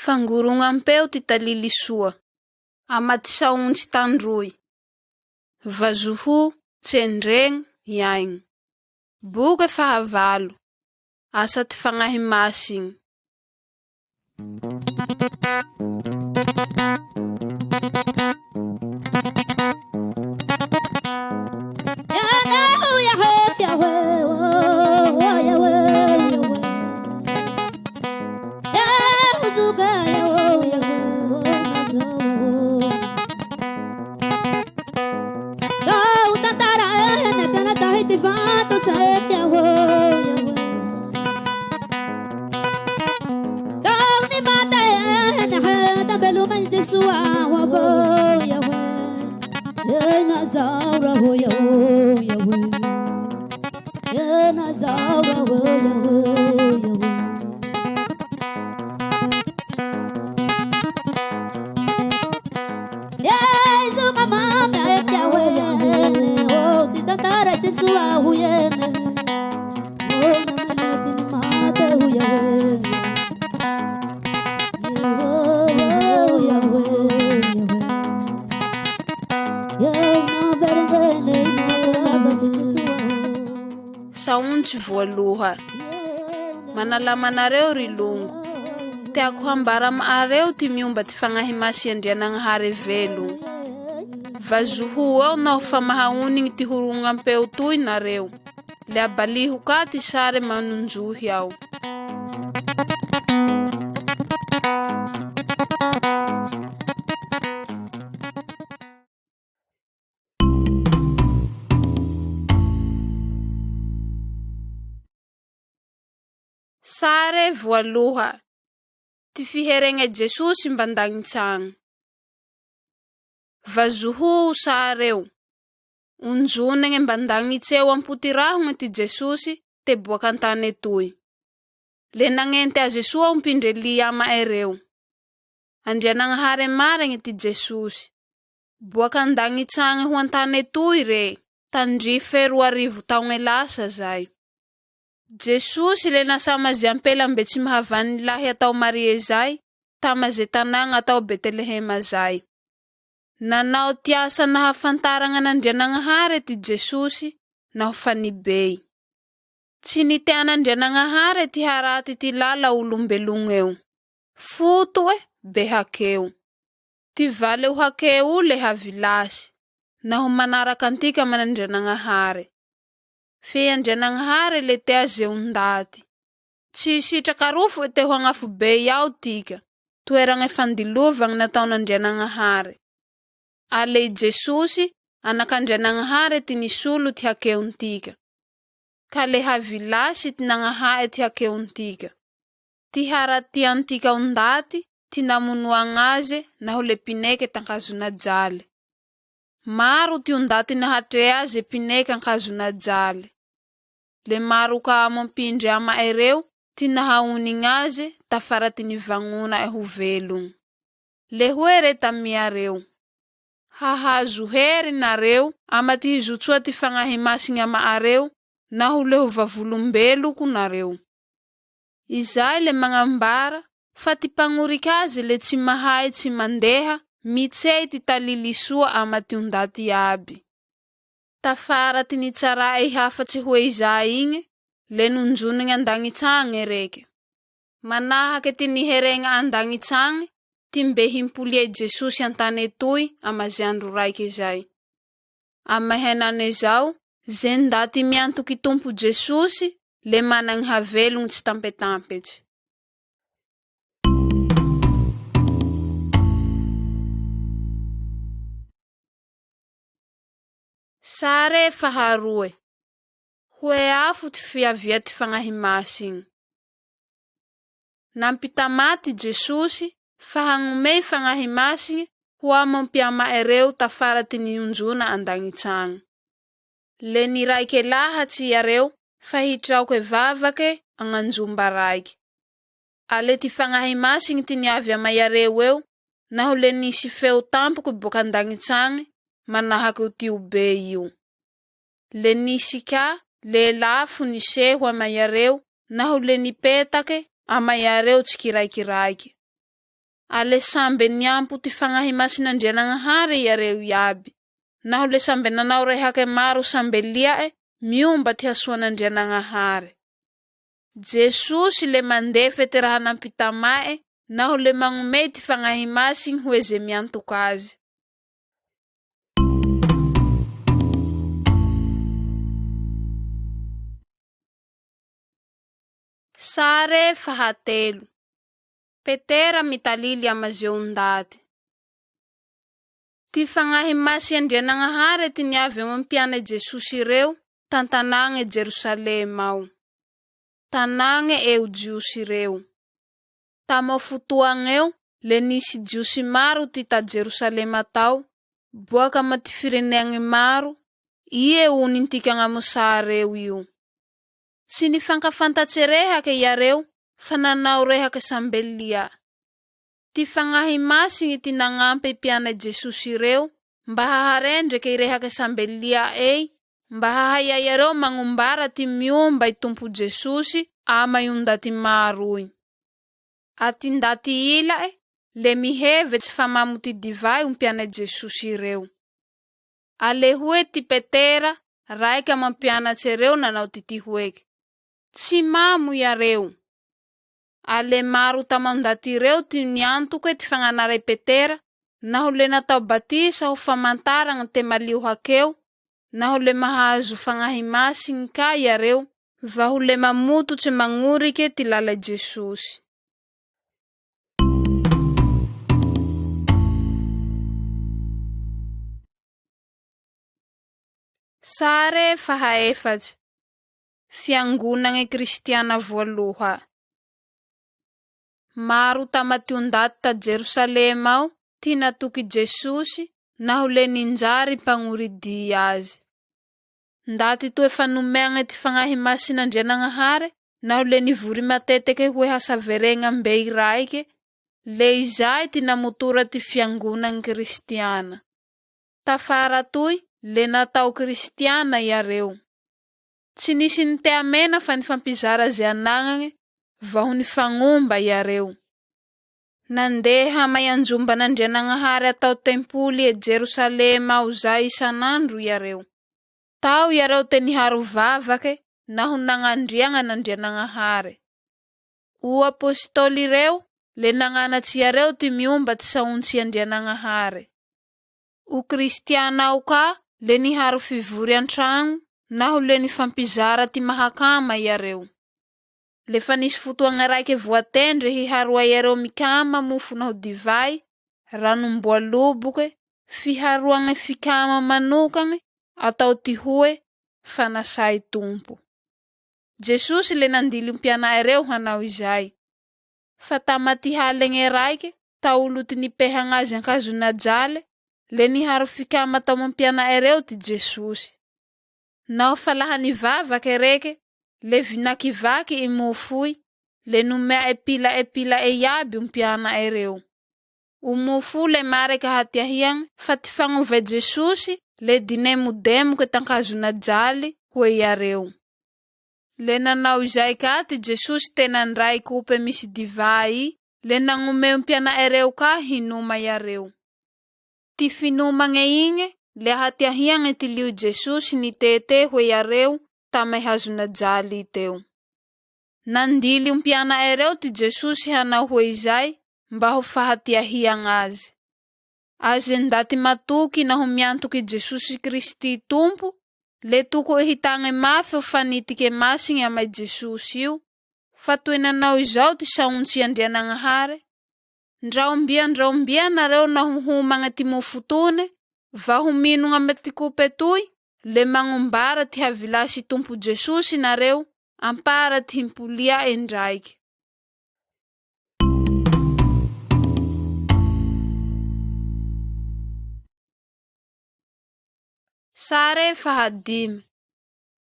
Fangorognam-peo ty talily soa, amaty saontsy tandroy, vazoho tsendregny iaigny. Boka fahavalo, asa ty fagnahy masigny. Saontsy voaloha. Manalama anareo ry longo. Tiako hambara amareo ty miomba ty fagnahy masy Andrianagnahary velogno. Vazoho ao naho fa mahaonigny ty horognam-peo toy nareo. Le abaliho ka ty sare manonjohy ao. Sare voaloha. Ty fiheregna Jesosy mbandagnitsagny. Vazoho sareo. Unjonegny mbandagnitseo ampotirahogny ty Jesosy te boaka antany etoy. Le nagnenty azy soa umpindreli ama ereo. Andrianagnahary marigny ty Jesosy. Boaka andagnitsagny ho antany etoy re. Tandrife 2000 taogny lasa zay. Jesosy le nasamazy ampela mbe tsy mahavany lahy atao Marie zay, tamaze tanagna atao Betelehema zay. Nanao tiasa nahafantaragna n'Andrianagnahary ty Jesosy naho fanibey. Tsy nitian'Andrianagnahary ty haraty ty lala olombelogno eo. Foto be hakeo. Ty valeo hakeo le havilasy. Naho manaraka antika man'Andrianagnahary. Fe Andrianagnahary le te azeon-daty. Tsy sitraka rofo te ho agnafo be ao tika. Toeragna fandilovagna nataon'Andrianagnahary. Ale Jesosy anak'Andrianagnahary ty nisolo ty hakeon tika. Ka le havilasy ty nagnahae ty hakeon tika. Ty haratian tika on-daty ty namonoagnaze naho le pineke tankazona jaly. Maro ty on-daty nahatre aze pineka ankazona jaly. Le maro ka mampindry ama ereo ty nahaonigny aze tafara ty nivagnona ho velogno. Le hoe re tamiareo. Hahazo hery nareo ama ty hizotsoa ty fagnahy masigny ama areo naho le ho vavolombeloko nareo. Izay le magnambara fa ty pagnoriky azy le tsy mahay tsy mandeha mitsey ty talily soa ama ty on-daty aby. Tafara ty nitsarai hafatsy hoe izay igny, le nonjonigny andagnitsagny reke. Manahake ty niheregna andagnitsagny, ty mbe himpolie Jesosy antany etoy ama ze andro raiky zay. Ama henane zao, ze ndaty miantoky tompo Jesosy, le managny havelogno tsy tampetampetsy. Sare faharoe. Hoe afo ty fiavia ty fagnahy masigny. Nampitamaty Jesosy fa hagnome fagnahy masigny ho amampiama ereo tafara ty nionjona andagnitsagny. Le niraike lahatsy yareo fa hitraoke vavake agnanjomba raiky. Ale ty fagnahy masigny ty niavy ama yareo eo, naho le nisy feo tampoko boka andagnitsagny, manahaky tio be io. Le nisy ka le lafo niseho ama yareo, naho le nipetake ama yareo tsikiraikiraiky. Ale sambe niampo ty fagnahy masin'Andrianagnahary iareo iaby. Naho le sambe nanao rehake maro sambe liae, miomba ty hasoan'Andrianagnahary. Jesosy le mandefa ty raha nampitamae, naho le magnome ty fagnahy masiny hoe ze miantoka azy. Sare fahatelo. Petera mitalily amazeon-daty. Ty fagnahy masy Andrianagnahary ty niavy amampiana Jesosy ireo tantanagne Jerusalema ao. Tanagne eo jiosy ireo. Tamo fotoagn'eo le nisy jiosy maro ty ta Jerusalema tao, boaka amy ty firenegny maro, ie onintika agnamosareo io. Tsy nifankafantatsy rehake iareo fa nanao rehake sambelia. Ty fagnahy masiny ty nagnampy piana Jesosy ireo mba haharendreke irehake sambelia mba hahaya iareo magnumbara ty miomba i Tompo Jesosy ama ion-daty maro iny. Aty ndaty ilae le mihevetsy fa mamo ty divay umpiana Jesosy ireo. Ale hoe ty Petera raika amampianatsy ireo nanao ty hoeky. Tsy mamo iareo. Ale maro tamandaty ireo ty niantoke ty fagnanare Petera, naho le natao batisa ho famantaragna te malio hakeo, naho le mahazo fagnahy masiny ka iareo, va ho le mamototsy magnurike ty lala Jesosy. Sare fahaefatsy. Fiangonagne Kristiana voaloha. Maro tamationdaty ta Jerusalema ao ty natoky Jesosy naho le ninjary mpagnoridy azy. Ndaty toe fanomeagna ty fagnahy masin'Andrianagnahary naho le nivory mateteke hoe hasaveregna mbey raike, le izay ty namotora ty fiangonagne Kristiana. Tafara toy le natao Kristiana iareo. Tsy nisy niteamena fa nifampizara ze anagnane va ho nifagnomba iareo. Nandeha mayanjomban'Andrianagnahary atao tempoly e Jerusalema ao zay isanandro iareo. Tao iareo te niharo vavake naho nagnandriagna n'Andrianagnahary. O apostôly ireo le nagnanatsy iareo ty miomba ty saontsy Andrianagnahary. O Kristiana ao ka le niharo fivory antragno naho le nifampizara ty mahakama iareo. Lefa nisy fotoagna raike voatendre hiharoa iareo mikama mofo naho divay, ranomboaloboke, fiharoagne fikama manokagny, atao ty hoe fanasay Tompo. Jesosy le nandily umpiana ireo hanao izay. Fa tama ty halegne raike, taolo ty nipehagnazy ankazonajale, le niharo fikama tao mampiana ireo ty Jesosy. Nao fa laha nivavake reke, le vinakivaky i mofoy, le numea epila iaby umpiana ireo. O mofo le mareka hatiahiang fa ty fagnova Jesosy le dinemodemoke tankazonajali hoe iareo. Le nanao izay ka ty Jesosy tena ndray kope misy divay, le nagnome umpiana ireo ka hinoma iareo. Ty finomagne igny le hatiahiang ty liu Jesosy nitete hoe iareo tamay hazonajali teo. Nandili umpiana ireo ty Jesosy hanao hoe izay mba ho fahatiahiang azy. Azy ndaty matoky naho miantoky Jesosy Kristy Tompo, le toko hitagny mafy ho fanitike masiny amay Jesosy io, fa toy nanao izao ty saontsy Andrianagnahary. Ndraombia nareo nahohomagna ty mofotone, va ho minogna ame ty kope toy, le magnumbara ty havilasy Tompo Jesosy nareo, ampara ty himpolia endraiky. Sare fahadimy.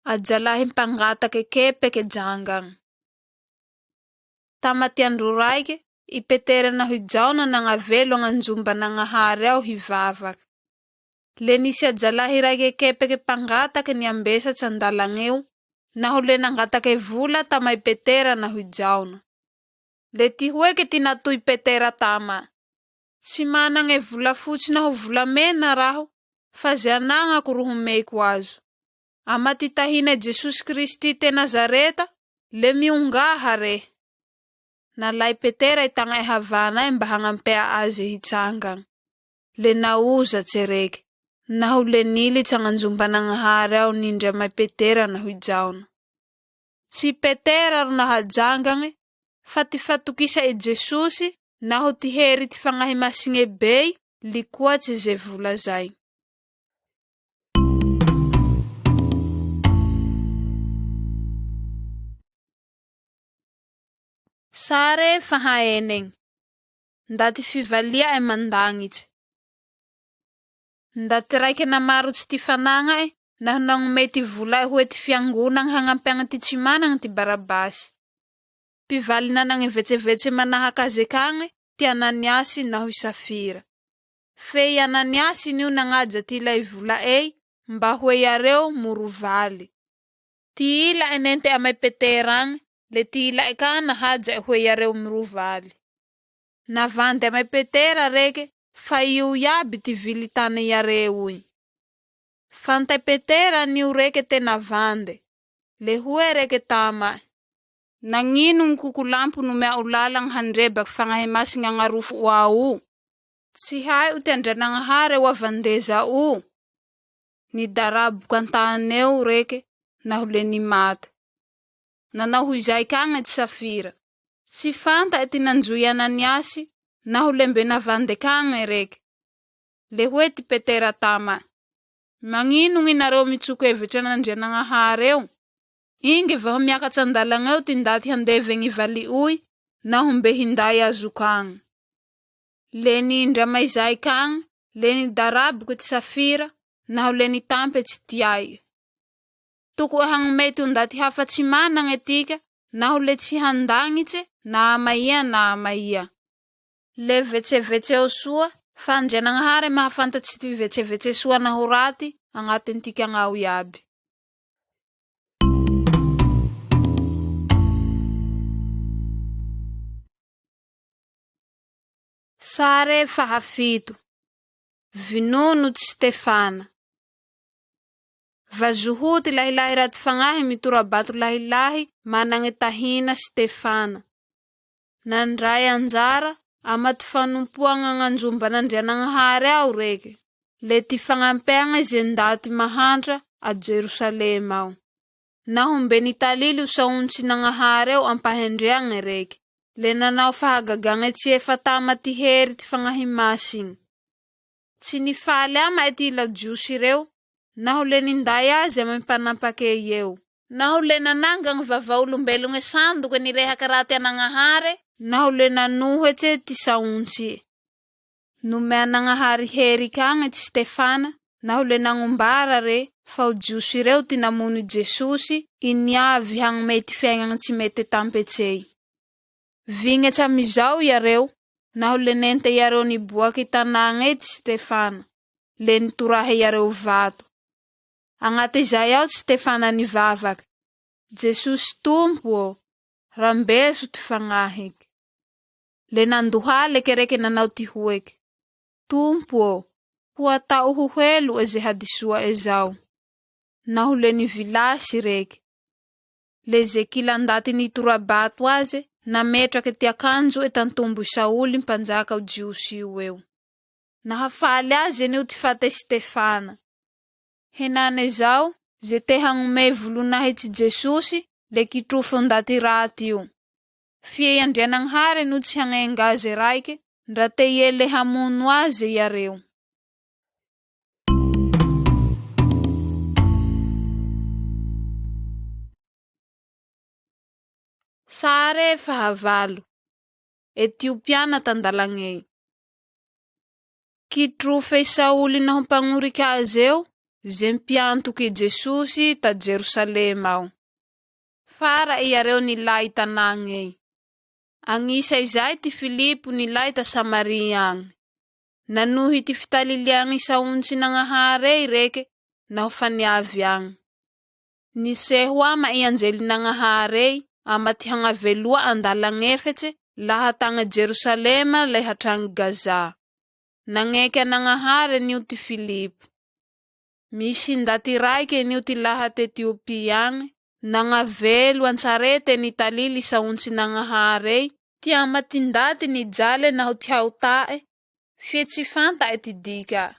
Ajalahy mpangatake kepeke jangang. Tamati andro raike, i Petera naho i Jaona nangavelo agnanjomban'Agnahary ao hivavaka. Le nisy ajalahy raike kepeke mpangatake niambesatsy andalagneo, naho le nangatake vola tamay Petera naho i Jaona. Le ty hueke ty natoy Petera tama. Tsy managna volafotsy na ho volamena raho, fa ze anagnako ro homeko azo. Ama ty tahina Jesosy Kristy te Nazareta, le miongaha rehe. Nalay Petera itagna havana mba hagnampea azy hitsangana. Le nauzatsy reke, naho le nily tsanganjombananahary ao nindra may Petera naho ijaona. Tsy Petera ro nahajangane, fa ty fatokisa e Jesosy, naho ty hery ty fagnahy masigny bey, likoatsy ze vola zay. Sare fahaeneng. Ndaty fivalia e mandagnitsy. Ndaty raike namarotsy ty fanagna e, naho nagnomey ty vola hoe ty fiangonana hagnampiagna ty tsy managna ty Barabasy. Mpivaly nanagny vetsevetse manahaka azy kagne, ty Ananiasy naho i Safira. Fe i Ananiasy nio nagnaja ty ilay vola mba hoe yareo morovaly. Ty ila enente amay Petera agny, le ty ila ka nahaja hoe yareo morovaly. Navandy amay Petera reke, fa io yaby ty vily tane yareo i. Fantay Petera nio reke te navande. Le hue reke tama. Nangino ng kukulampo no mea ulalang handrebak fangahe masinga ngarufu wau. Tsy hay u tendranangahare wa vandeza u. Ni darabu kantaneu reke nahule ni mata. Nanahuizay kanga ti Safira. Si fanta eti nanjui Ananiasi nahule mbe navande kanga reke. Le hue ti Petera tama. Mangino nginareo mitsuko evitra nandranangahareo. Inge vaho miakatsa andalangao tindati handeve ngivali ui na humbe hinday azukang. Leni indra maizay kang, leni darabu kuti Safira, na leni tampe titiay. Tuku hangmei tundati hafa tsimana ngetika, na hule tsihandangitse na amaya. Le vetse osua, fanjananghare mahafanta tsiti vetse sua na hurati, angatin tika ngau yabi. Sare fahafito. Vinono ti Stefana. Vazuhuti lahilahi rati fangahi miturabatu lahilahi manangitahina Stefana. Nandray anjara amat fanumpuanga nganjumba nandriananghare au reke. Le ti fangampeanga zendati mahandra a Jerusalem au. Nahumbe nitalili usaunchi nangahare au ampahendriang reke. Le nanao fahagagange tsie fatama ti heri ti fangahimasing. Tsinifale ama eti la jusi reo, naho le nindaya aze mampanampake yeo. Naho le nanangang vavaulumbelunge sandu ke nireha karate anangahare, naho le nanuhetse ti saunchi. Numea nangahari heri kange ti Stefana, naho le nangumbara re, fau jusi reo tinamunu Jesusi, iniavi hang meti fengang tsimete tampetsei. Vinge chamizau yareo, naho le nente yareo ni buaki tanange ti Stefana. Le niturahe yareo vato. Angate zayao ti Stefana ni vavak. Jesus tumpo, rambesu ti fangahik. Le nanduhale kereke nanau ti huek. Tumpo, hua tau huhelu eze hadisua ezau. Naho le ni vilasi reke. Le zekilandati ni turabatu aze, na metra ke tia kanjo etantumbu Sauli mpanjaka o Jiusi ueu. Nahafale aze ni utifate Stefana. Henane zao, zete hangume vulunahe ti Jesusi, le kitrufu ndati rati u. Fie yandrianang hare nuti hangengaze raike, ndrate yele hamunu aze yareu. Sare fahavalo. Etiopiana tandalangei. Kitrufe Sauli na humpangurika azeu, zempiantu ki Jesusi ta Jerusalem au. Fara iyareo nilai tanangei. Angisa izay ti Filipu nilai ta Samariang. Nanuhi ti fitaliliang isaunsi nangahare reke na hufaniaviang. Nisehua ma ianjeli nangahare amati hangavelua andalangefetse laha tagna Jerusalema lay hatrany Gaza. Nangeky Nagnahary nio ty Filipo. Misy ndaty raike nio ty laha te Etiopia agny, nangavelo Antsarete ni talili sauntsy Nagnahary ti amati ndaty ni jale naho ti hautae, fie tsy fanta ti dika.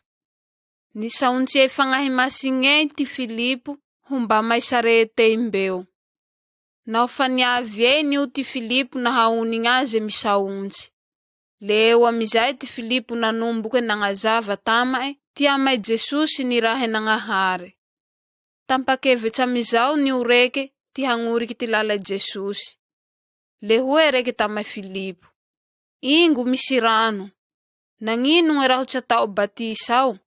Ni sauntsy e fangahi masingay ti Filipo humba may Sarete imbeo. Naho faniavye nio ti Filipo nahauni ngaze misauntsy. Leo amizay ti Filipo nanomboke nangazava tamae ti amay Jesusi ni rahe Nagnahary. Tampakevitsy amizao ni ureke ti hanguriky ti lala Jesusi. Le hue reke tamay Filipo. Ingu misy rano. Nangino nga raho tsa tao batisao.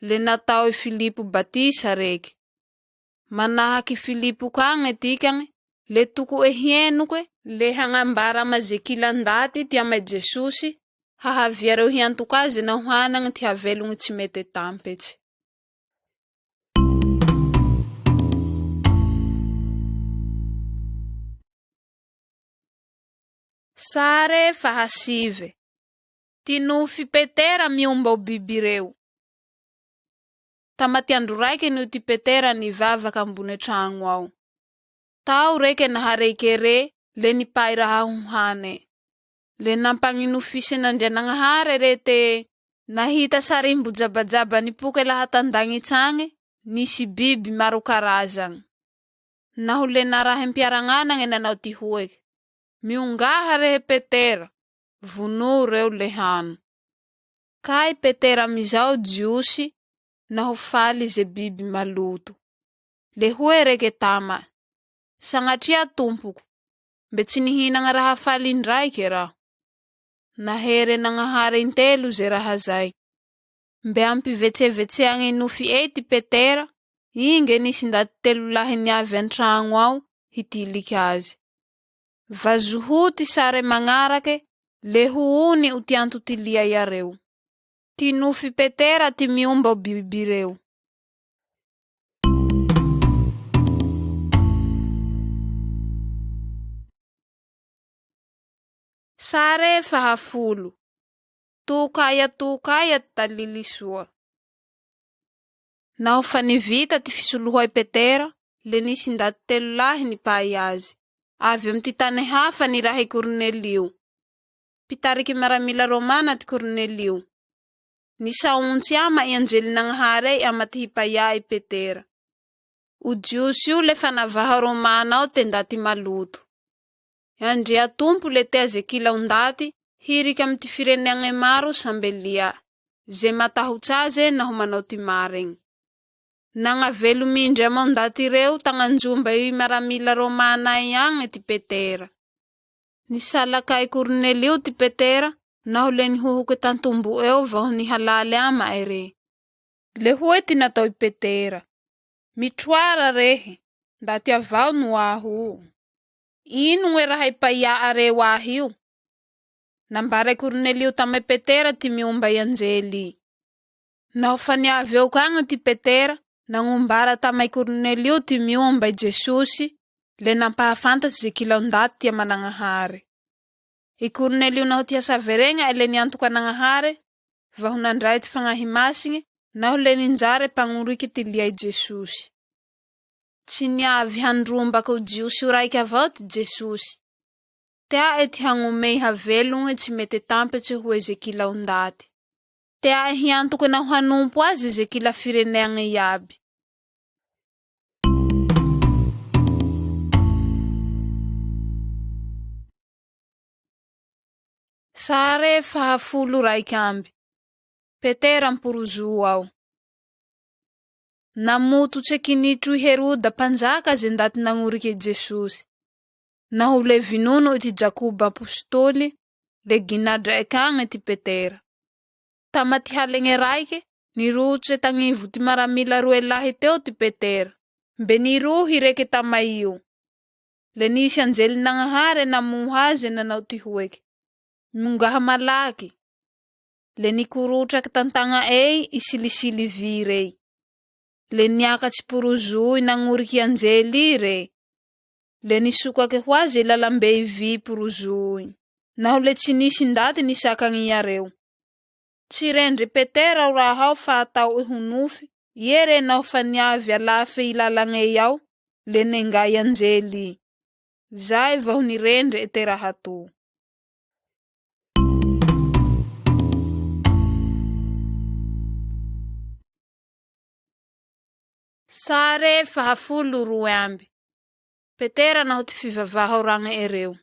Le natao Filipo batisa reke. Manahaki Filipo kange tikange. Le tuku hienukwe le hangambara mazekila ndati ti amay Jesusi. Hahaviareo hiantukaze na uhanang ti havelung tsy mete tampetsy. Sare fahasive. Tinufy Petera miumba o bibireo. Tamati andro raike nio ti Petera ni vavaka ambune tragno ao. Tao reke naharekere le ni pairaha huhane. Le nampanginufise nandria Nagnahary rete nahita sarimbu jabajaba ni puke laha tandangi tsange nisi bibi maro karazang. Nahu le narahe mpiarangana nge nanao ti hueke. Miungaha rehe Petera, vunu reo lehano. Kai Petera mizao jiusi, nahu fali ze bibi malutu. Le hue reke tama. Sangatria tumpuku, betsinihina nga raha fali ndraike raho. Nahere Nagnahary intelu ze raha zay. Mbe ampi vetse ange nufi eti Petera, inge nisi ndati telu lahi niave antragno ao, hitiliki azi. Vazuhuti sare mangarake, le huuni utiantu tilia yareu. Ti nufi Petera ti miumba o bibireu. Sare fahafulu. Tukaya talilisua. Naho fanivita ti fisuluhoi Petera, le nisi ndati telu lahi ni payazi. Avy am ti tane hafa ni rahe Kornelio. Pitariki maramila Romana ti Kornelio. Ni sauntsy ama i Anjely Nagnahary ama ti hipaya Petera. Ujiusiu le fanavaha Romana ao te ndati malutu. Andria tumpu le te azekila undati, hirik am ti fireneange maro sambelia. Ze matahutsaze na humanao ti mareng. Nangavelu mindra maundati reu tanganjumba i maramila Romana yang ti Petera. Ni salakai Kornelio ti Petera, nahu le ni huhuke tantumbu eo vahu ni halale ama ere. Le hue ti natau Petera. Mitwara rehe, ndati avau nuahu. Inu nge raha ipaya are wahiu. Nambare Kornelio tamay Petera ti miumba i Anjeli. Nahu faniaveu kanga ti Petera, nangumbara tamay Kornelio ti miumba i Jesusi, le nampahafantatsy ze kilaundati ti ama Nagnahary. I Kornelio nahu ti hasaverenga ele niantuka Nagnahary, vahu nandray ti fangahimasinge, nahu le ninjare panguriki ti lia i Jesusi. Tsy niavy handrombaka o jiusi uraike avao ti Jesusi. Tea e ti hangumei havelunge tsy mete tampetsy hue ze kilaundati. Tea e hiantuka nahu hanumpu azi ze kila fireneange iaby. Sare fahafulu raikambi. Petera mpuruzu ao. Namutu tsekinitru Heroda panjaka ze ndati nangurike Jesusi. Nahu le vinunu iti Jakuba apostoli, le ginadra ekange ti Petera. Tamati halenge raike, nirutse tangivu ti maramila ruelahi teo ti Petera. Mbe niruhi reke tamayu. Le nisi Anjely Nagnahary namuhaze nanau ti hueke. Mungaha malaki. Le nikurutrak tantanga ei isilisili virei. Le niakatsy puruzui nanguriki Anjely re. Le nisukake huaze lalambe vi puruzui. naho le tsy nisy ndaty nisakagny iareo. Tsy rendry Petera ao raha ao fa atao ho nofy, iere naho fa niavy alafe ilalagnay ao, le nengay anjely. Zay vao nirendre eterahato. Sare 12 amby. Petera naho ty fivavaha oragna ereo.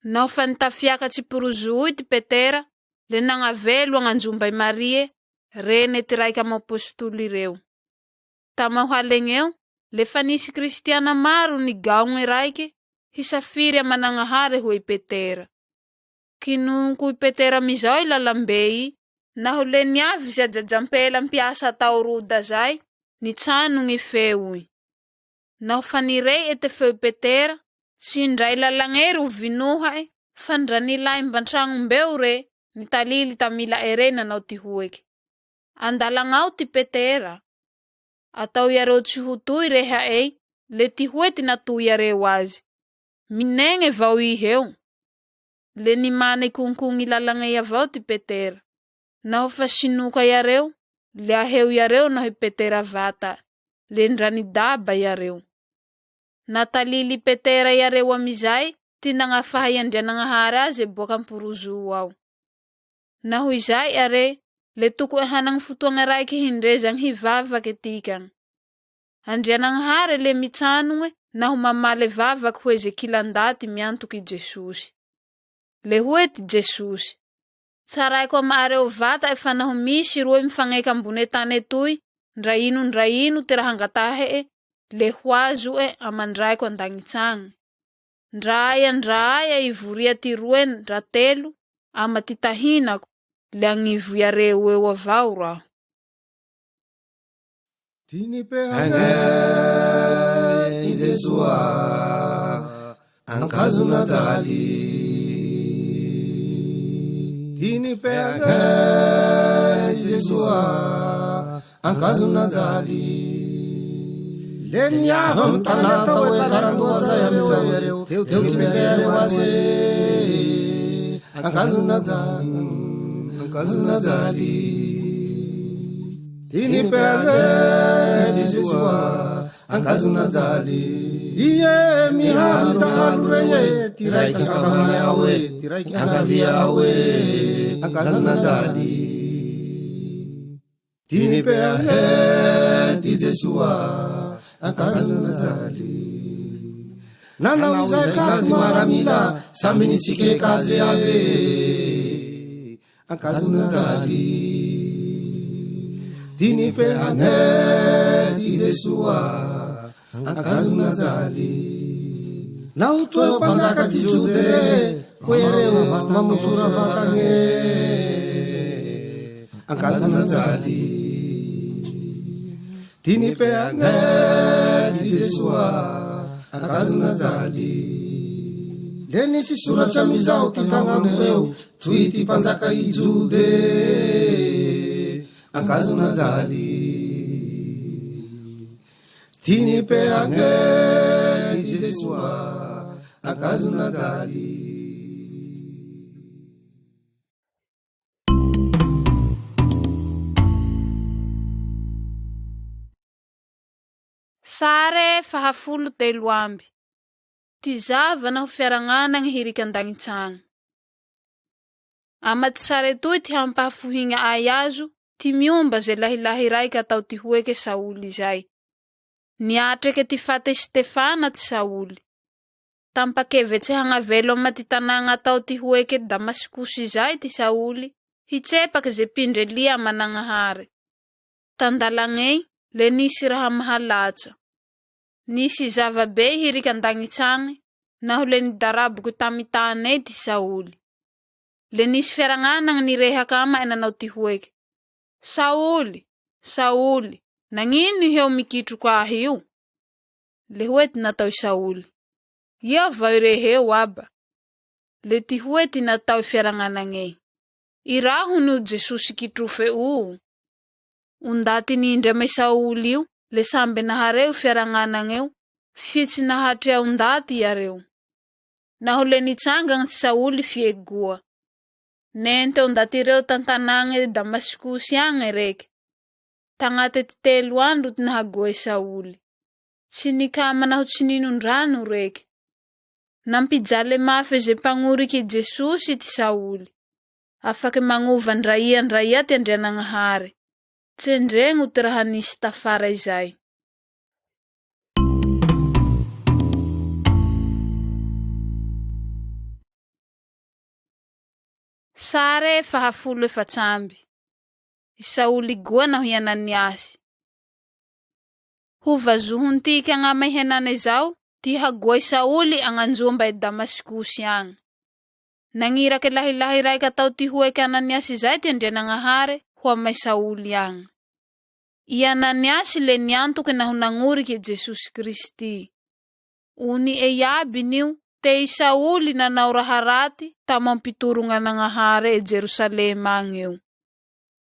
Naho fa nitafiaka tsipuruzuy ty Petera, le nangavelo anganjumbay Marie, rene ty raika amapostoli reo. Tamahalegny eo, le fa nisy kristiana maro ni gaogne raike, hisafiry amanangahare hoe Petera. Kinunku Petera mizao ilalambei, naho le niavy si ajajampela mpiasa tao roda zay, ni tsanu ngi feui. Naho fa nirei ete feu Petera, sindra ilalangero vinuhae, fandra nilay mbantrang mbeure, nitalili tamila erena nao ti hueke. Andalangau ti Petera. Atau yareo tsihutui reha ei, le ti hueti na tu yareo azi. Minenge vau iheu. Le ni mane kungkung ilalangay avau ti Petera. Naho fa sinuka yareo, le aheu yareo naho Petera vata. Le ndrani daba yareo. Natalili Petera yareo amizay, tinangafahayan nangahara aze bokampuruzu au. Naho izay are, le tuku hanang futuanga raike hindrezang hivava ketikang. Andriananghare le mitsanunge, naho mamale vava kweze kilandati miantuki Jesus. Le hueti Jesus. Saray ko maareo vata efa naho misi ruwe mfangeka mbunetane tui, ndrainu terahangatahe le huazu amandray ko andangitsang. Ndraya ivuria ti ruwe ndratelu, ama titahina ko, le angivu yareo eo avau raho. Tinipehanga Jesua ankazu nazali. Tinipehanga Jesua ankazu nazali. Leni aham talata we karandu azaya mizawere teu tinipehare wase ankazu nazali. Tinipehanga Jesua ankazu nazali. Iye mihalu dalu reye tirai kakavane awe tirai kakavia awe ankazu nazali. Tinipehanga Jesua ankazu nazali. Nana wizaka maramila samini chike kaze abe ankazu nazali. Tinipehanga Jesua ankazu nazali. Na utoe panzaka tijudere kwere mamutura vakange ankazu nazali. Tinipehanga Jesua ankazu nazali. Leni si suracha mizao titangamweu tuiti panzaka ijude ankazu nazali. Tinipehanga Jesua ankazu nazali. Sare 13 amby. Tizava naho fiaranganang hirikandangitsang. Ama ti sare tui ti hampafuhinga ayazu, ti miumba ze lahilahi raika tau ti hueke Sauli zay. Niatreke ti fate Stefana ti Sauli. Tampakevetse hangavelo ama ti tananga tau ti hueke Damaskusi zay ti Sauli, hitsepak ze pindre lia manangahare. Tandalangay, le nisi raha mahalatsa. Nisi zavabe hirikandangitsang, naho le nidarabuko tamitane ti Sauli. Le nisi fiaranganang nirehaka ama enanao ti hueke. Sauli, Sauli, nanginu heo mikitru ka hiu? Le hueti natau Sauli. Ia vaireheu aba. Le ti hueti natau fiaranganangay. Irahu nu Jesus kitrufe Undati ni indra may Sauliu, le sambe nahareu fiaranganangeu, fitsi nahatria undati yareu. naho le nitsangana ty Sauly fiegoa. Nenteo ndaty reo tantanagny Damaskusy agny reke. Tagnaty ty 3 andro ty nahagoa Sauly. Tsy nikama naho tsy ninondrano reke. Nampijaly mafy ze mpagnoriky Jesosy ty Sauly. Afaky magnova ndraia ty Andrianagnahary. Tsendregno ty raha nisy tafara izay. Sare 14 I Sauly goa naho i Ananiasy. Hovazohontiky agnamay henane zao, ty hagoa i Sauly agnanjomba i Damaskusy agny. Nangirake lahilahy raika atao ty hoeky Ananiasy zay ty Andrianagnahary ho amay Sauly agny. I Ananiasy le niantoky naho nangoriky Jesosy Kristy. Uni iaby nio te i Sauly nanao raha raty tamo ampitorogna Nagnahary Jerusalema agny eo.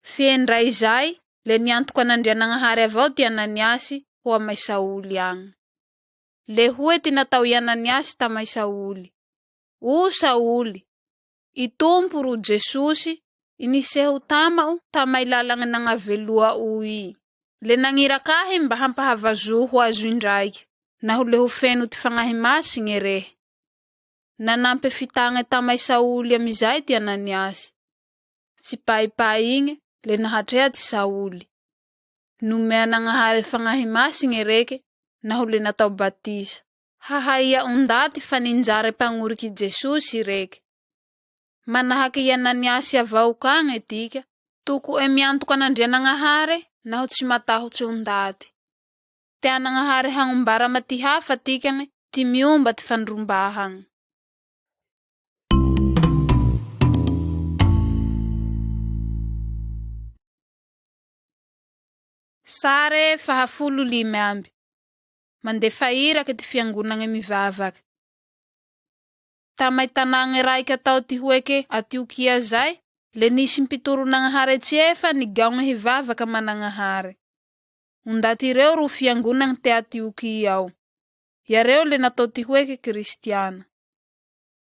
Fiendray zay, le niantoky an'Andrianagnahary avao ty Ananiasy ho amay Sauly agny. Le hoe ty natao i Ananiasy tamay Sauly. O Sauly, i tompo ro Jesosy, iniseho tamao tamay lalagna nagnaveloa ui. Le nangirakahy mba hampahavazoho azo indraiky, naho le ho feno ty fagnahy masigny rehe. Nanampy fitagna tamay Sauly amizay ty Ananiasy. Tsy paipai igny, le nahatrea ty Sauly. Nomea Nagnahary fagnahy masigny reke, naho le natao batisa. Hahaia ondaty fa ninjary mpagnoriky Jesosy reke. Manahaky i Ananiasy avao kagny etika, toko miantoka an'Andrianagnahary naho tsy matahotsy ondaty. Te Nagnahary hangombara mati hafa tikagny, ty miomba ty fandrombahagny. Sare 15 Mandefa irake ty fiangonagny mivavaky. Tamay tanagny raika atao ty hoeke Antiokia zay, le nisy mpitoro Nagnahary tsefa nigaogny hivavaka Managnahary. Ondaty reo ro fiangonagny te Antiokia ao. Yareo le natao ty hoeke Kristiana.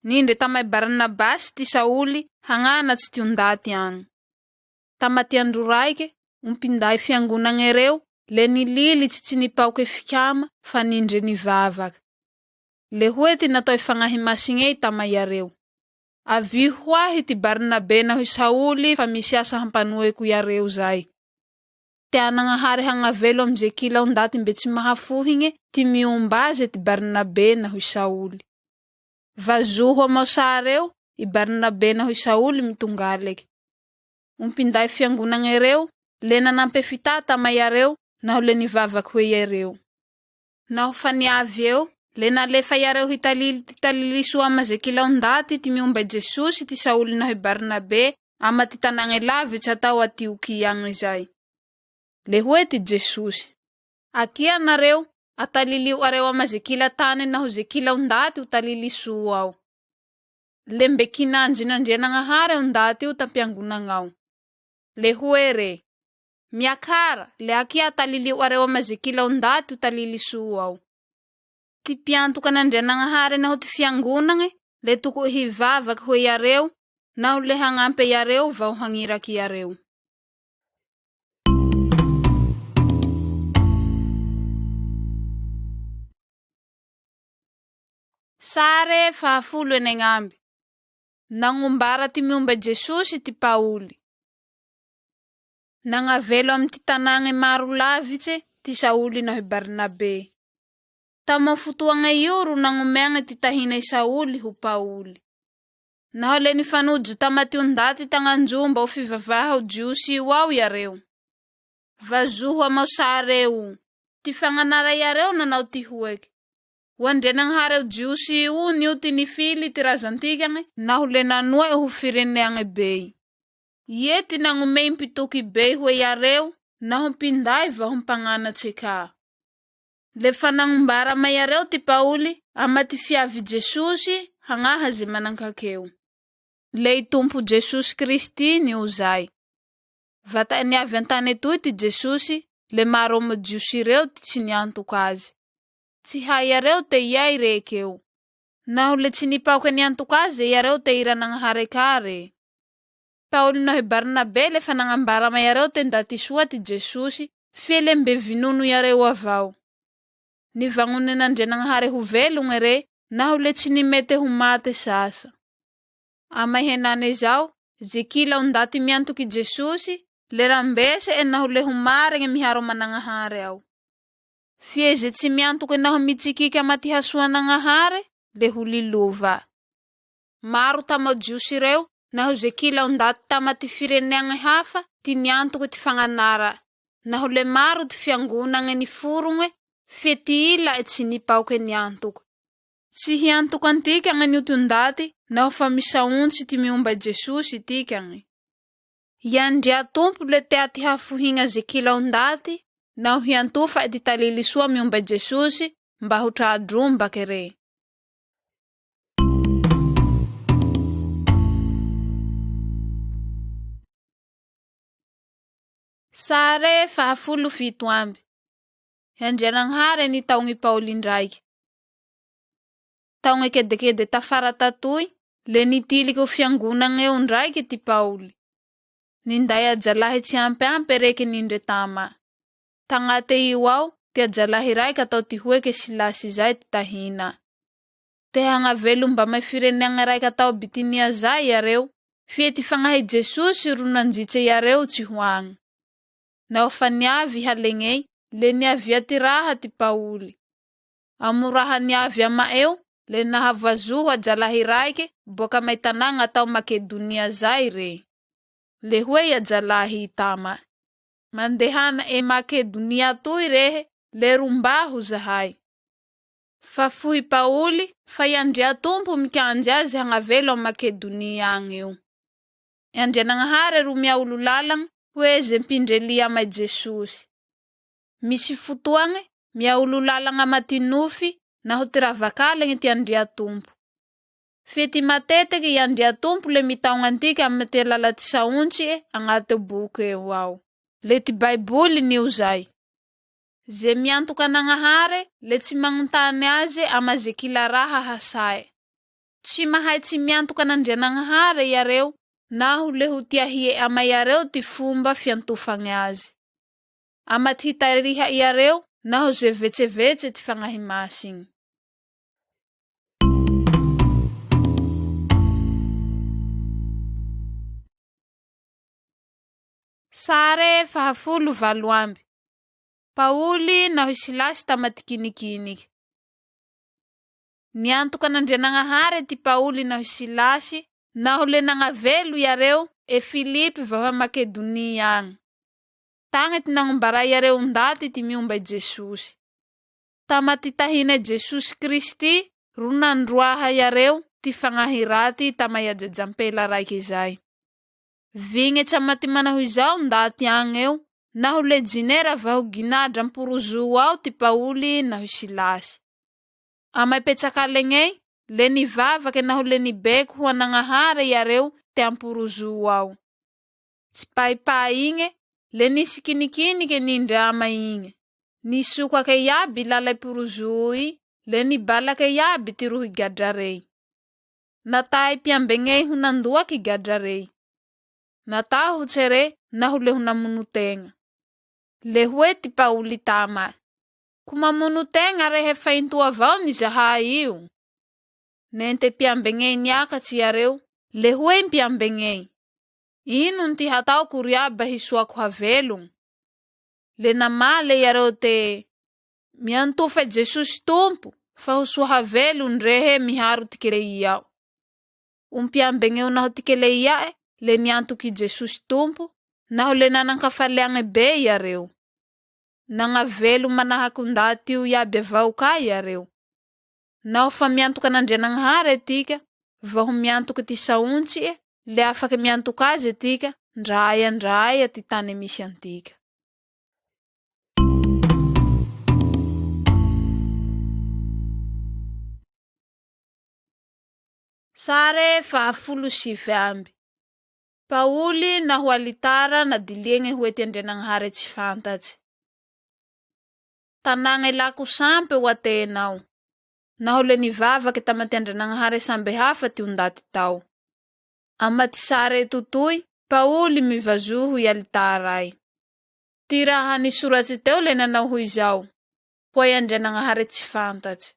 Nindre tamay Barnabasy ty Sauly hagnanatsy ty ondaty agny. Tamaty andro raike, umpinday fiangonagny reo, le nililitsy tsy nipaoky fikama fa nindre nivavaka. Le hoe ty natao ifagnahy masigny tamay yareo. Avy hoahy ty Barnabe naho i Sauly fa misy asa hampanoeko yareo zay. Te Nagnahary hangavelo amze kila ondaty mbe tsy mahafohigny ty miomba azy ty Barnabe naho i Sauly. Vazoho amao sareo, i Barnabe naho i Sauly mitongaleke. Umpinday fiangonagny reo, le nanampy fita tamay yareo, naho le nivavaky hoe yareo. Naho fa niavy eo, le nalefa yareo hitalily ty taliliso ama ze kila ondaty ty miomba Jesosy ty Sauly naho i Barnabe ama ty tanagny lavitsy atao Antiokia agny zay. Le hoe ty Jesosy, akia nareo, atalilio areo ama ze kila tany naho ze kila ondaty utaliliso ao. Le mbe kinanjy n'Andrianagnahary ondaty io tampiangonagnao. Le hoe re, miakara, le akia atalilio areo ama ze kila ondaty utaliliso ao. Ty piantoka n'Andrianagnahary naho ty fiangonagne, le toko hivavaky hoe yareo, naho le hangampe yareo vao hangiraky yareo. Sare 14 Nangombara ty miomba Jesosy ty Pauly. Nangavelo am ty tanagny maro lavitse ty Sauly naho i Barnabe. Tamo fotoagna io ro nangomeagna ty tahina i Sauly ho Pauly. Naho le nifanojo tamaty ondaty tagnanjomba o fivavaha o Jiosy io ao yareo. Vazoho amao sareo, ty fagnanara yareo nanao ty hoeky. Ho Andrianagnahary o Jiosy io nio ty nifily ty razantikagny, naho le nanoe ho fireneagny bei. Ie ty nangomey mpitoky bei hoe yareo, naho mpinday va ho mpagnanatsy ka. Le fanangombara ma yareo ty Pauly, ama ty fiavy Jesosy, hagnaha ze manankakeo. Le i tompo Jesosy Kristy nio zay. Vata niavy antany etoy ty Jesosy, le maro mo Jiosy reo ty tsy niantoka azy. Tsy hay yareo te iay rekeo. naho le tsy nipaoky niantoky azy iareo te irananahary kare. Pauly naho Barnabe le fa nangambara ma iareo te ndaty soa ty Jesosy fele mbe vinono iareo avao. Ni vangone nandrenanahary ho velogny ere naho le tsy nimete ho mate sasa. Ama henane zao zikila ndaty miantoky Jesosy le rambese naho le humare nge miharo manangahare ao. Fieze tsy miantoky naho mitsikika mati hasua nangahare le hulilova. Maro tama jiusy reo naho zikila ndaty tama ti fireneange hafa ti niantoky ti fanganara. Naho le maro ti fiangunange ni furunge feti ila tsy nipauke niantoky. Tsy hiantoky antika nga niutundati naho fa misaunsi ti miumba Jesosy tikange. Yandria tumpu le te ati hafuhinga zikila undati naho hiantufa eti talilisua miumba Jesosy mba hutra drumba kere. Sare fahafulu fitu ambi. Yandria nanghare ni taungi Paulin raiki. Taungi kedekede tafara tatui le nitiliko fiangunange undraiki ti Pauli. Nindaya jalahi ciampe reke ninde tama. Tangate iwau tia jalahi raika tau tihueke silasi zai tahina. Te hanga velum ba mai firenenga raika tau bitinia zai yareu. Fieti fangahi Jesusy runanjice yareu cihuang. Na ofaniavi halengei le niavia tiraha ti Pauli. Amuraha niavia maeu le nahavazuha jalahi raike boka mai tananga tau Makedonia zai re. Le hue ya jalahi tama. Mandehana Makedonia tui rehe le rumbahu zahai. Fafui Pauli fayandria tumpu mkianjazi hanga velo Makedonia angeu. Yandria nangahare rumia ululalang hueze mpindrelia ma Jesusy. Misi futuange mia ululalang amatinufi na hutiravakale ngiti andria tumpu. Feti matete ki yandria tumpu le mitaungantika ametelala tisaunchi angate buke wau. Leti Baibuli ni uzai. Ze miantuka nangahare le timanguntane aze ama zikila raha hasae. Chimahai ti miantuka nandria nangahare yareu nahu le hutiahie ama yareu tifumba fiantufange aze. Ama titariha yareu nahu ze vece tifangahimasing. Sare fahafulu valuambi. Pauli nahu Silasi tamatikinikini. Niantuka nandria nangahare ti Pauli nahu Silasi nahu le nangavelu yareu Filipi vaha Makedonia. Tanget nangumbara yareu ndati ti miumba Jesusy. Tamatitahine Jesus Kristi runandruaha yareu ti fangahirati tamaya jajampela raiki zai. Vinge chamati manahu izao ndati angeu nahu le jinera vahu ginadra mpuruzu au ti Pauli nahu Silasi. Amai pecakalengei le ni vava ke nahu le ni beku hua nangahare yareu te ampuruzu au. Tsipai inge le ni sikinikini ke nindra ama inge. Ni suka ke yabi lalai puruzui le ni bala ke yabi tiruhi gadrarei. Natai piambengei hunandua ki gadrarei. Natahu cere nahu le hunamunutenga. Le hue ti Pauli tama. Kumamunutenga rehe faintua vau ni zahai iu. Nente piambengei niaka tiareu. Le hue piambengei. Inu nti hatau kuriaba hisuaku havelung. Le namale yareu te miantufa Jesus tumpu. Fahusu havelung rehe miharu tikere iau. Piambengei nahu tikele iae. Le niantuki Jesus tumpu, nahu le nanangkafaleange be yareu. Nangavelu manahakundati u yabe vauka yareu. Nahu fa miantuka nandria nanghare tika, vahu miantuka ti saunchi le afake miantukaze tika, ndraya ti tane misi antika. Sare fahafulu sifambi. Pauli nahu alitara na dilienge hueti andria nanghare tsy fantatsy. Tanange laku sampe watenau. naho le nivavaky tamaty Andrianagnahary samby hafa ty ondaty tao. Amaty sare totoy, Pauly mivazoho i alitaray. Ty raha nisoratsy teo le nanao hoy izao: hoay Andrianagnahary tsy fantatsy.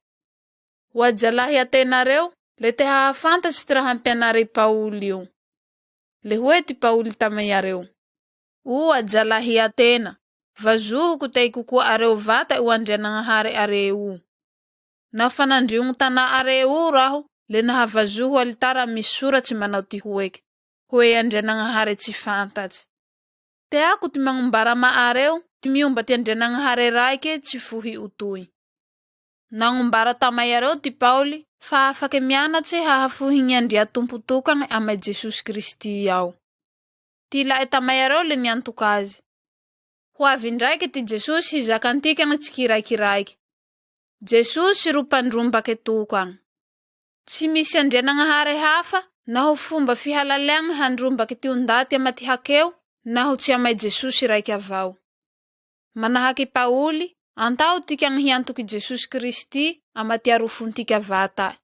Ho ajalahy atenareo, le te hahafantatsy ty raha ampianary Pauly io. Le hoe ty Pauly tamayareo: o ajalahy Atena, vazohoko te ikokoa areo vata io Andrianagnahary areo. Na fanandriogno tana areo raho, le nahavazoho alitara misoratsy manao ty hoeky, hoe Andrianagnahary tsy fantatsy. Teako ty magnombara maareo, ty miomba ty Andrianagnahary raike tsy fohy utoy. Nangombara tamayareo ty Pauly, fa afake mianatsy hahafohy ny andria tompotokany amay Jesus Kristy ao. Ty lae tamayareo le niantoka azy. Ho avy ndraiky ty Jesus hizakantikany tsy kiraikiraiky. Jesus ro mpandrombake tokany. Tsy misy Andrianagnahary hafa, naho fomba fihalaliagny handrombake ty ondaty amaty hakeo, naho tsy amay Jesus raike avao. Manahaky Pauly, antao tika ang hiantoky Jesus Kristy amaty arofontika vata.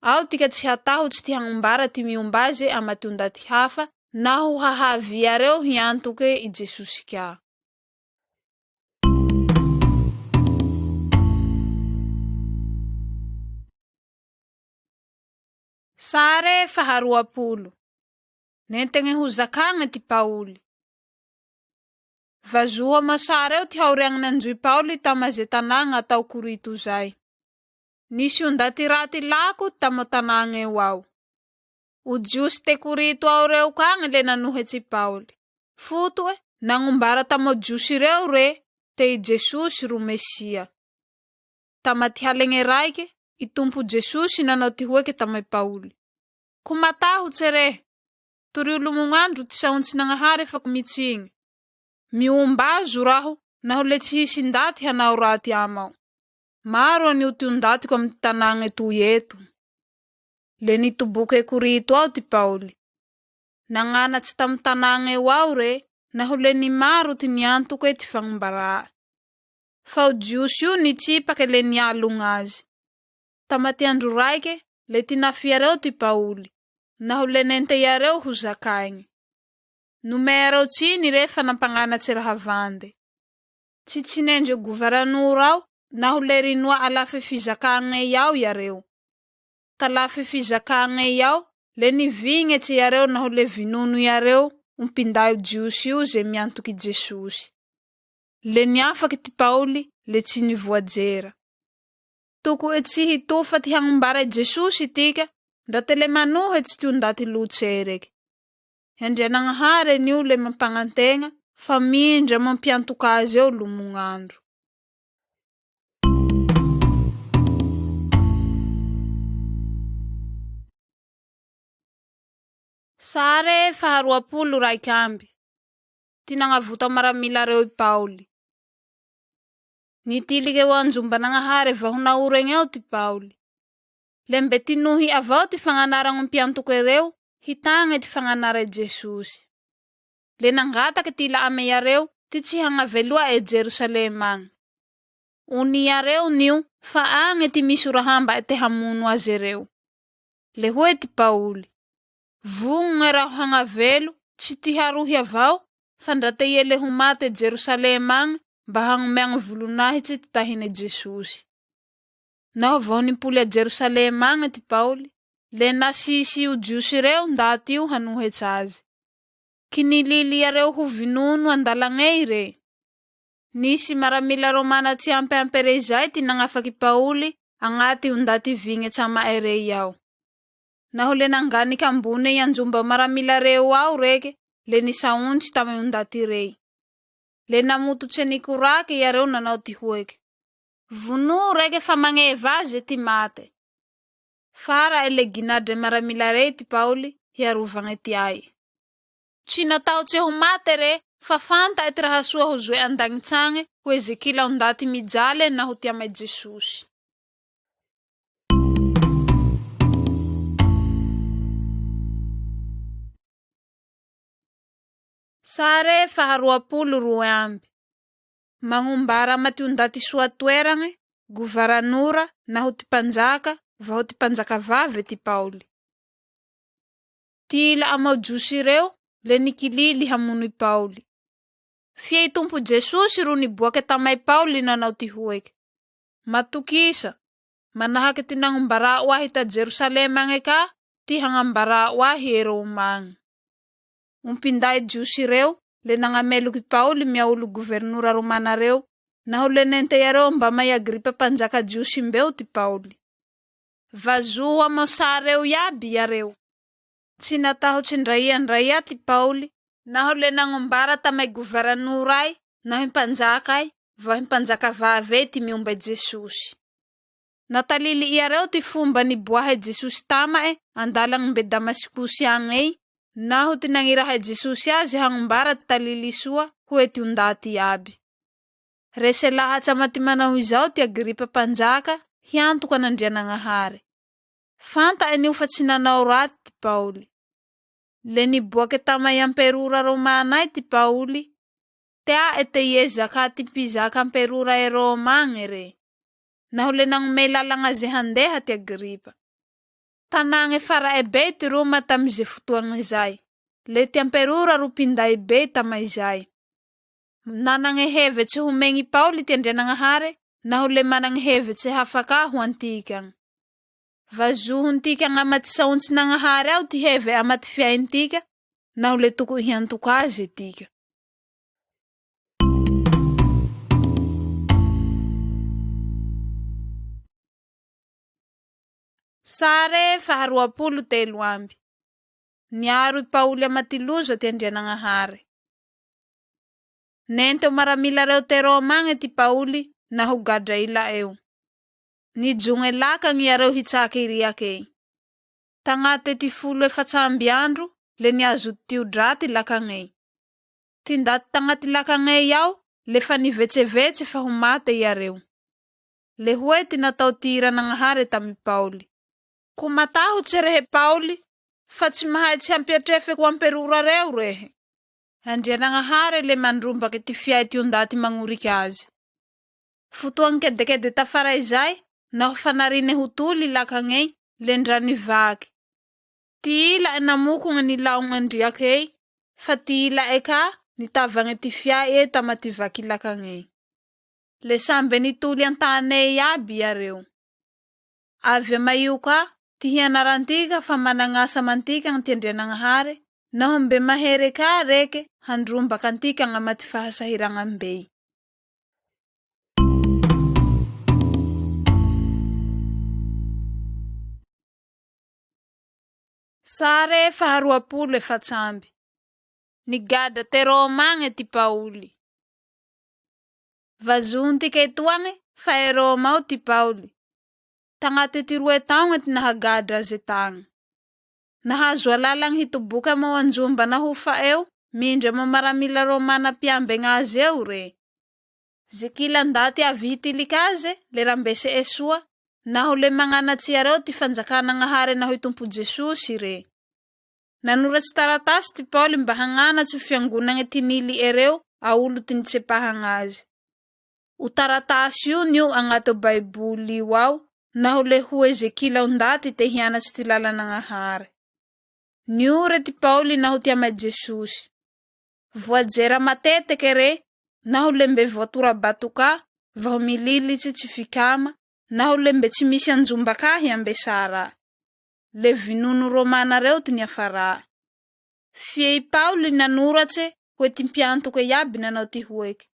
Ao tika tsy hatahotsy ty hangombara ty miombaze amaty ondaty hafa, naho hahaviareo hiantoke i Jesus ka. Sare faharoapolo. Nentegny ho zakagna ty Pauly. Vazoa masareo ty haoriagny nanjoy Pauly tamaze tanagna atao Korito zay. Nisy ondaty raty lako tamo tanagna eo ao. Ujiusy te Korito ao reo kagny le nanohetsy Pauly. Foto nangombara tamo jiusy reo re te Jesus ro Mesia. Tamaty halenge raike, itumpo Jesus nanao ty hoeky tamay Pauly. Kumataho tsere, turi ulumungandro ty sauntsy Nagnahary fa kumitsigny. Miombazo raho, naho le tsy hisy ndaty hanao raty amao. Maro anio ty ondati ko amy tanagna eto eto. Le nitoboke Korito ao ty Pauly. Nanganatsy tam tanagna eo ao re, naho le ni maro ty niantoke ty fangombara. Fa o Jiusy io ni tsipake le nialong azy. Tamaty andro raike, le tinafiareo ty Pauly, naho le nenteyareo ho zakaigny. Numereo tsiny re fa nampanganatsy raha vande. Tsy tsinendre gouverneur ao, naho le rinoa alafe fizakagna ao yareo. Talafe fizakagna ao, le nivignetsy yareo naho le vinono yareo, umpinday Jiusy io ze miantoky Jesus. Le niafaky ty Pauly, le tsy nivoajera. Toko e tsy hitofa ty hangombara Jesus tika, ndate le manohetsy ty ondati lotsereke. Andrianagnahary nio le mampangantegna, fa mindra mampiantoka azy eo lumungadro. Sare faharoapolo raikamby. Ty nangavota maramila reo i Pauly. Nitilike eo Anjombanangnahary vahonaoreng eo ty Pauly. Lembe tinuhi avao ty fanganara ngumpiantoke reo, hitanga ty fanganara Jesus. Le nangatake ti la ame yareo, ti tsy hangavelua e Jerusalemang. Uni yareo niu, fa ange ti misurahamba ete hamuno azereo. Le hoe ti Pauly. Vunga raho hangavelu, tsy ti haruhi avao, fandrate yele humate Jerusalemang, bahang meang vulunahitsy ti tahine Jesus. Naho vao nimpule Jerusalemang ti Pauly, le nasisi o Jiusy reo ndati io hanuhetsy azy. Kinilili yareo ho vinono andalangay re. Nisi maramila romana ti ampe zay ti nangafaky Pauly, angati undati vignetsy ama ere yao. Naho le nangani kambune yanjumba maramila reo ao reke, le nisauntsy tame undati rei. Le namututsy nikurake yareo nanao ti hueke. Vunu reke fa mangevaze ti mate. Fara ele ginadre maramila rei ti Pauly, hiaruvang ti ai. China tau tse humate re, fa fanta et rahasua huzwe andang tsange, huweze kila undati mijale na hutiama Jesus. Sare faharoapolo roambi. Mangumbara mati undati suatoerange, govaranora na ho ty mpanjaka va ho ty mpanjaka vavy ty Pauly. Ty ila amao josy reo le nikilily hamono i Pauly. Fia i Tompo Jesosy ro niboake tamay Pauly nanao ty hoeky. Matokisa, manahaky ty nangombara oahy ta Jerusalema agny ka, ty hangambara oahy ero mang. Umpinday josy reo le nangamelo ki Pauly miaulu guvernura Romana reo, na hulenente yareo mba may Agripa panjaka josy mbeo ti Pauly. Vazua mosa reo yabi yareo. Sinataho cindraian ti Pauly, na hule nangombara tamay guvernurai, na himpanjakai, va himpanjaka vave ti miumba Jesus. Natalili yareo ti fumba ni buahe Jesus tama andalang mbe Damaskus yang na ho tinangirahay Jesus azy hangombara ti talili soa hueti undati yabi. Rese lahat sa mati manahu izao ti Agripa panjaka, hianto ka nandrianangahari. Fanta eni ufatsinanao rat ti Pauly. Le nibuake tamay amperura Romanay ti Pauly, tea ete yezaka ti pizaka amperura Romangere. Na hule nang may lalanga zehandeha ti Agripa. Tanange fara ebe ti Roma tamize futuang izay. Le ti amperura rupinda ebe tamay izay. Nanange hevetse humengi Pauly ti andrianangahare, na hule manang hevetse hafaka huantikang. Vazuhun tika nga matisaunsi nangahare au ti heve amat fiain tika, na hule tuku hiantukaze tika. Sare faharua pulu telu ambi. Niaru i Pauly amatiluza ti andrianangahare. Nente maramila reo te Romange ti Pauly na hugadra ila eu. Ni junge lakang yareo hitsake iriake. Tangate ti fulu fatsambi andro le ni azut ti udrati lakange. Tindat tangati lakange yao le fanivetse-vetse fahumate yareo. Le hueti na tau tira nangahare tami Pauly. Kumatahu tserehe Pauly, fatsimahay tsiampiatrefe ko amperura reo rehe. Andrianangahare le mandrumba ke ti fiay ti undati mangurikazi. Futuang kede tafara izay, na fanarine hutuli lakangay, lendrani vaki. Ti ila enamukong nilaong andriakay, fati ila eka, nitavang ti fiay tamati vaki lakangay. Le sambe nituli ang tane yabi yareo. Avya mayuka, tihianarantika famanangasa mantika ang tiandrianangahare, na humbe mahere ka reke handrumba kantika nga matifahasahirangan bay. Sare faharua pule fatsambi. Nigada te Romange ti Pauly. Vazunti kay tuange fa Romao ti Pauly. Tangate ti rue taong at nahagadra zetang. Nahazwa lalang hitubuka mo anjumba na hufaeu, mindra mo maramila Romana piambe nga zeu re. Zikilan dati aviti likaze, le rambese esua, na hule mangana tiareo ti fanjakana nga hare na Tompo Jesosy re. Nanurats taratas ti Pauly mbahangana ti fiangunang tinili ereo, aulo tinitsepahang utaratas yun yung ang ato Baibuli wow, na hule huwe Zekila undati te hianas ti lala nga hare. Niure ti Pauly na huti ama Jesus. Vuadzera matete kere, na hulembe voatura batuka, va humilili chifikama, na hulembe chimisi anjumba kahi ambe sara. Le vinunu Romana reo tiniafara. Fiei Pauly nanuratse, kwe timpianto ke yabi na nauti huweke.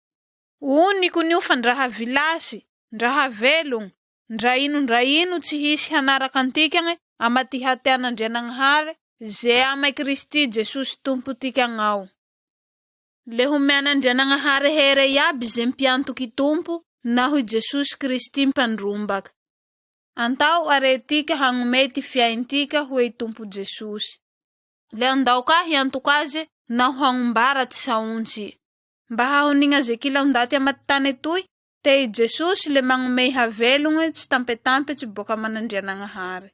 Uniku ni ufandraha vilasi, ndraha velung, ndrainu chihisi hanara kantikange, amati hateana andrianangahare, ze amay Kristi Jesus Tompo tikangau. Le humeana andrianangahare here yabi ze mpianto ki Tompo, na hui Jesus Kristi mpandrumbak. Antau aretika hangumeti fiaintika hui Tompo Jesus. Le andau ka hiantukaze na hangumbara tisaunchi. Bahahuninga Zekila undati amatane tui, te Jesus le mangumei havelunge tsi tampe-tampe tsi boka manandrianangahare.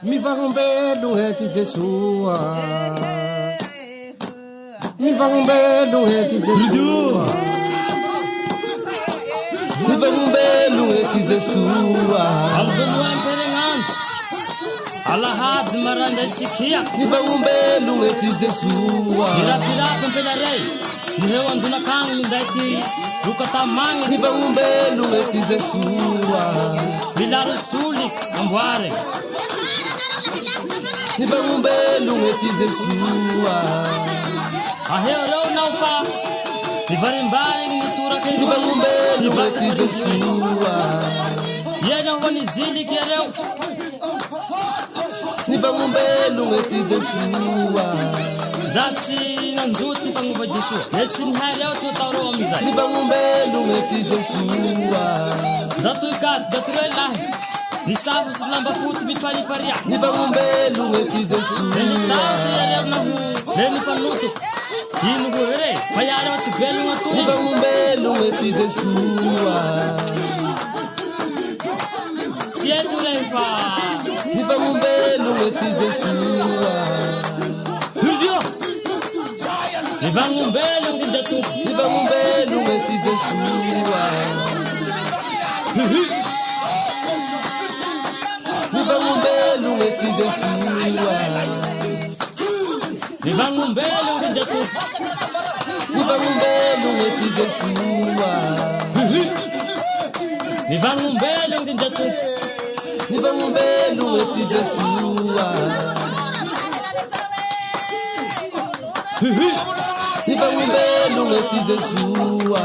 Mi vangombelo ti Jesua. Ni vangumbelo eti Jesua. Ni vangumbelo eti Jesua. Alvenu enterengan. Alahad maranda chikia. Ni vangumbelo eti Jesua. Tira pempelarei. Ni hewan dunakang daiti rukatamang. Ni vangumbelo eti Jesua. Bilaru sulik ambuare. Ni vangumbelo eti Jesua. Ahero naufa. Ni varimbare ni tura ke Ni vangumbelo eti Jesua. Yena wani zili kereu. Ni vangumbelo eti Jesua. Jachi nanjuti panguba Jesua. Yesin haleo tu tauro amizai. Ni vangumbelo eti Jesua. Jatu ikat jaturelah. Nisabu selamba futi bipari-paria. Ni vangumbelo eti Jesua. Neni tahu yereu nahu. Neni fanutu. Hinu guere. Payara watu belu ngatu. Ni vangumbelo eti Jesua. Sietu lefa. Ni vangumbelo eti Jesua. Hurjo. Ni vangumbelo ngi jatu. Ni vangumbelo eti Jesua. Ni vangumbelo eti Jesua. Ni vangumbelo ngi jatu. Ni vangumbelo eti Jesua. Ni vangumbelo ngi jatu. Ni vangumbelo eti Jesua. Ni vangumbelo eti Jesua.